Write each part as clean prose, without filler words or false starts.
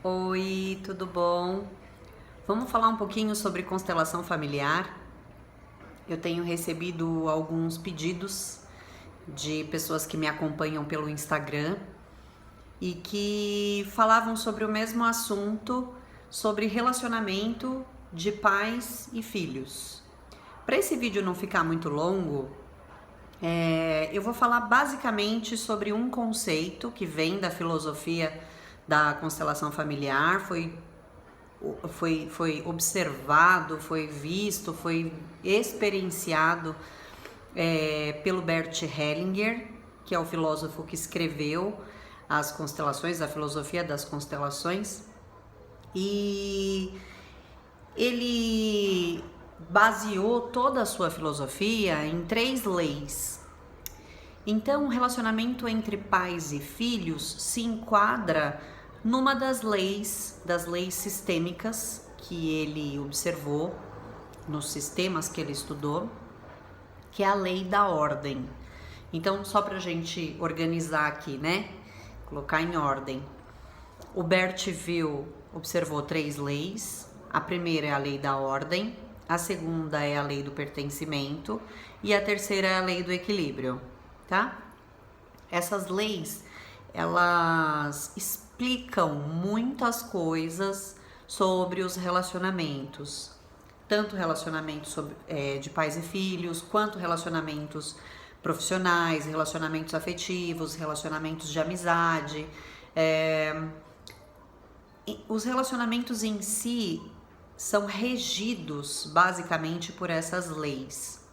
Oi, tudo bom? Vamos falar um pouquinho sobre constelação familiar. Eu tenho recebido alguns pedidos de pessoas que me acompanham pelo Instagram e que falavam sobre o mesmo assunto, sobre relacionamento de pais e filhos. Para esse vídeo não ficar muito longo, eu vou falar basicamente sobre um conceito que vem da filosofia da constelação familiar, foi observado, foi visto, foi experienciado pelo Bert Hellinger, que é o filósofo que escreveu as constelações, a filosofia das constelações, e ele baseou toda a sua filosofia em 3 leis. Então, o relacionamento entre pais e filhos se enquadra numa das leis sistêmicas que ele observou, nos sistemas que ele estudou, que é a lei da ordem. Então, só para a gente organizar aqui, né? Colocar em ordem. O Bert observou 3 leis. A primeira é a lei da ordem, a segunda é a lei do pertencimento e a terceira é a lei do equilíbrio, tá? Essas leis, elas explicam muitas coisas sobre os relacionamentos, tanto relacionamentos de pais e filhos, quanto relacionamentos profissionais, relacionamentos afetivos, relacionamentos de amizade. Os relacionamentos em si são regidos basicamente por essas leis.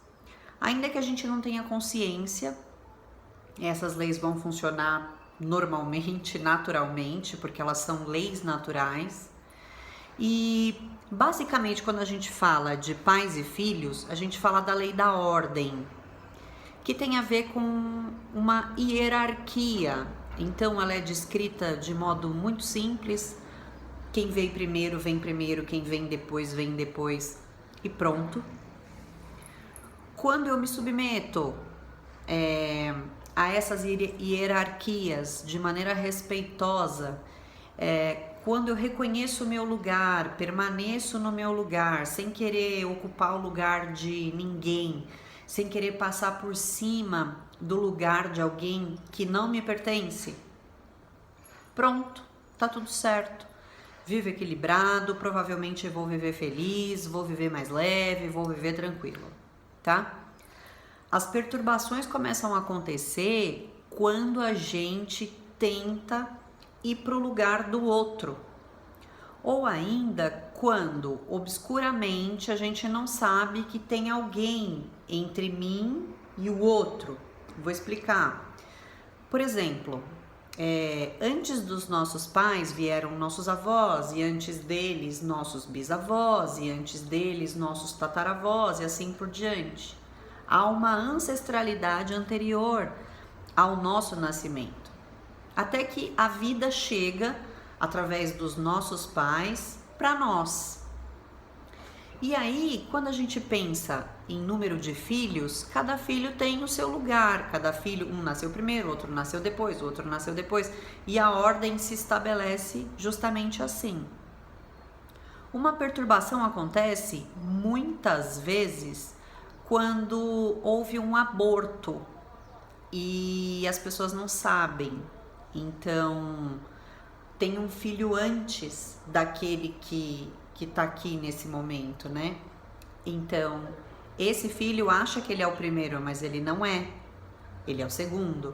Ainda que a gente não tenha consciência, essas leis vão funcionar normalmente, naturalmente, porque elas são leis naturais. E basicamente, quando a gente fala de pais e filhos, a gente fala da lei da ordem, que tem a ver com uma hierarquia. Então, ela é descrita de modo muito simples. Quem veio primeiro, vem primeiro, quem vem depois, e pronto. Quando eu me submeto a essas hierarquias de maneira respeitosa, quando eu reconheço o meu lugar, permaneço no meu lugar, sem querer ocupar o lugar de ninguém, sem querer passar por cima do lugar de alguém que não me pertence, pronto, tá tudo certo. Vivo equilibrado, provavelmente eu vou viver feliz, vou viver mais leve, vou viver tranquilo, tá? As perturbações começam a acontecer quando a gente tenta ir para o lugar do outro, ou ainda quando obscuramente a gente não sabe que tem alguém entre mim e o outro. Vou explicar. Por exemplo, antes dos nossos pais vieram nossos avós, e antes deles nossos bisavós, e antes deles nossos tataravós, e assim por diante. Há uma ancestralidade anterior ao nosso nascimento, até que a vida chega através dos nossos pais para nós. E aí, quando a gente pensa em número de filhos, cada filho tem o seu lugar, cada filho, um nasceu primeiro, outro nasceu depois, outro nasceu depois, e a ordem se estabelece justamente assim. Uma perturbação acontece muitas vezes quando houve um aborto e as pessoas não sabem. Então, tem um filho antes daquele que tá aqui nesse momento, né? Então, esse filho acha que ele é o primeiro, mas ele não é. Ele é o segundo.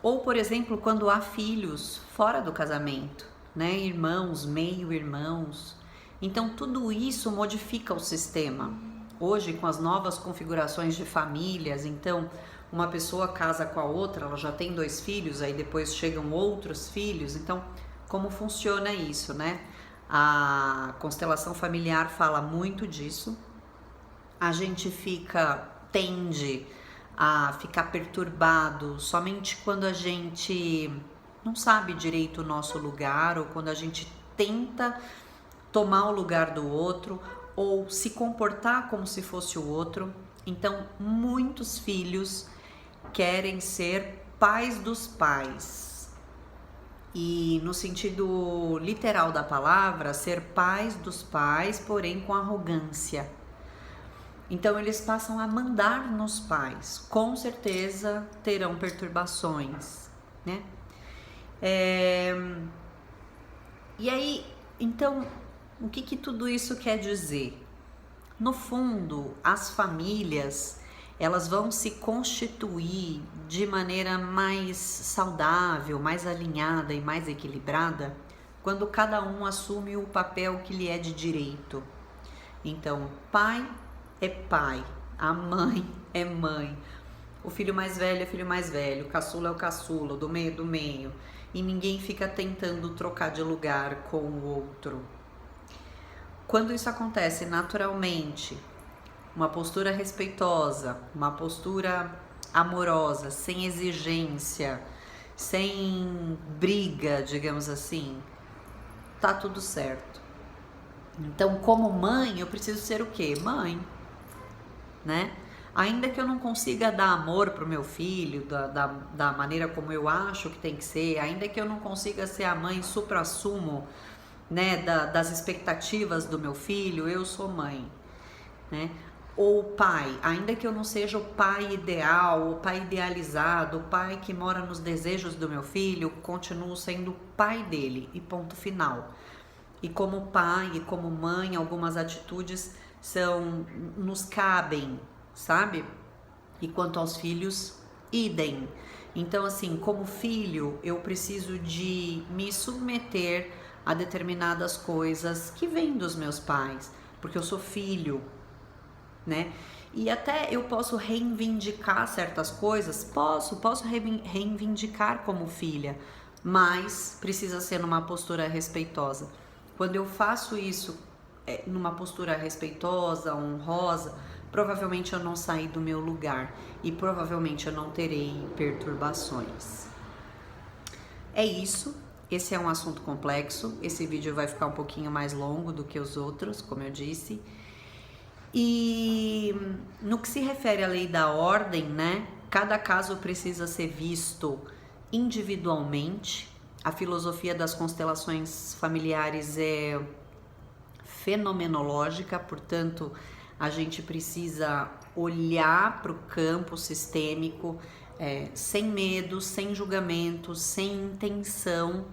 Ou, por exemplo, quando há filhos fora do casamento, né? Irmãos, meio-irmãos. Então, tudo isso modifica o sistema. Hoje, com as novas configurações de famílias, então, uma pessoa casa com a outra, ela já tem 2 filhos, aí depois chegam outros filhos. Então, como funciona isso, né? A constelação familiar fala muito disso. A gente tende a ficar perturbado somente quando a gente não sabe direito o nosso lugar, ou quando a gente tenta tomar o lugar do outro, ou se comportar como se fosse o outro. Então, muitos filhos querem ser pais dos pais. e no sentido literal da palavra, ser pais dos pais, porém com arrogância. Então eles passam a mandar nos pais, com certeza terão perturbações, né? E aí, então, o que tudo isso quer dizer? No fundo, as famílias, elas vão se constituir de maneira mais saudável, mais alinhada e mais equilibrada quando cada um assume o papel que lhe é de direito. Então, pai é pai, a mãe é mãe, o filho mais velho é filho mais velho, o caçula é o caçula, o do meio é do meio, e ninguém fica tentando trocar de lugar com o outro. Quando isso acontece naturalmente, uma postura respeitosa, uma postura amorosa, sem exigência, sem briga, digamos assim, tá tudo certo. Então, como mãe, eu preciso ser o quê? Mãe, né? Ainda que eu não consiga dar amor pro meu filho da maneira como eu acho que tem que ser, ainda que eu não consiga ser a mãe supra-sumo, né, das expectativas do meu filho, eu sou mãe, né? Ou pai, ainda que eu não seja o pai ideal, o pai idealizado, o pai que mora nos desejos do meu filho, continuo sendo pai dele e ponto final. E como pai e como mãe, algumas atitudes nos cabem, sabe? E quanto aos filhos, idem. Então, assim, como filho, eu preciso de me submeter a determinadas coisas que vêm dos meus pais, porque eu sou filho, né? E até eu posso reivindicar certas coisas, posso reivindicar como filha, mas precisa ser numa postura respeitosa. Quando eu faço isso numa postura respeitosa, honrosa, provavelmente eu não saí do meu lugar e provavelmente eu não terei perturbações. É isso. Esse é um assunto complexo. Esse vídeo vai ficar um pouquinho mais longo do que os outros, como eu disse. E no que se refere à lei da ordem, né? Cada caso precisa ser visto individualmente. A filosofia das constelações familiares é fenomenológica, portanto, a gente precisa olhar para o campo sistêmico sem medo, sem julgamento, sem intenção,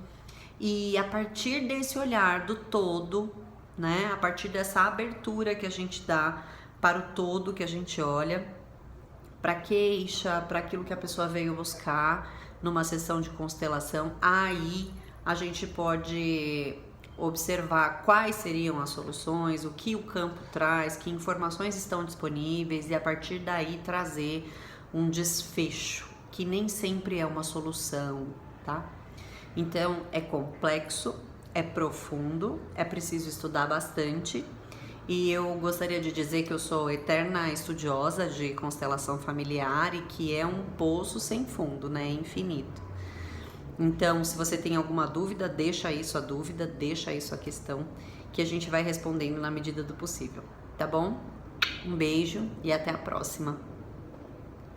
e a partir desse olhar do todo, né, a partir dessa abertura que a gente dá para o todo que a gente olha, para a queixa, para aquilo que a pessoa veio buscar numa sessão de constelação, aí a gente pode observar quais seriam as soluções, o que o campo traz, que informações estão disponíveis e a partir daí trazer um desfecho, que nem sempre é uma solução, tá? Então é complexo, é profundo, é preciso estudar bastante e eu gostaria de dizer que eu sou eterna estudiosa de constelação familiar e que é um poço sem fundo, né? É infinito. Então, se você tem alguma dúvida, deixa aí sua dúvida, deixa aí sua questão, que a gente vai respondendo na medida do possível, tá bom? Um beijo e até a próxima.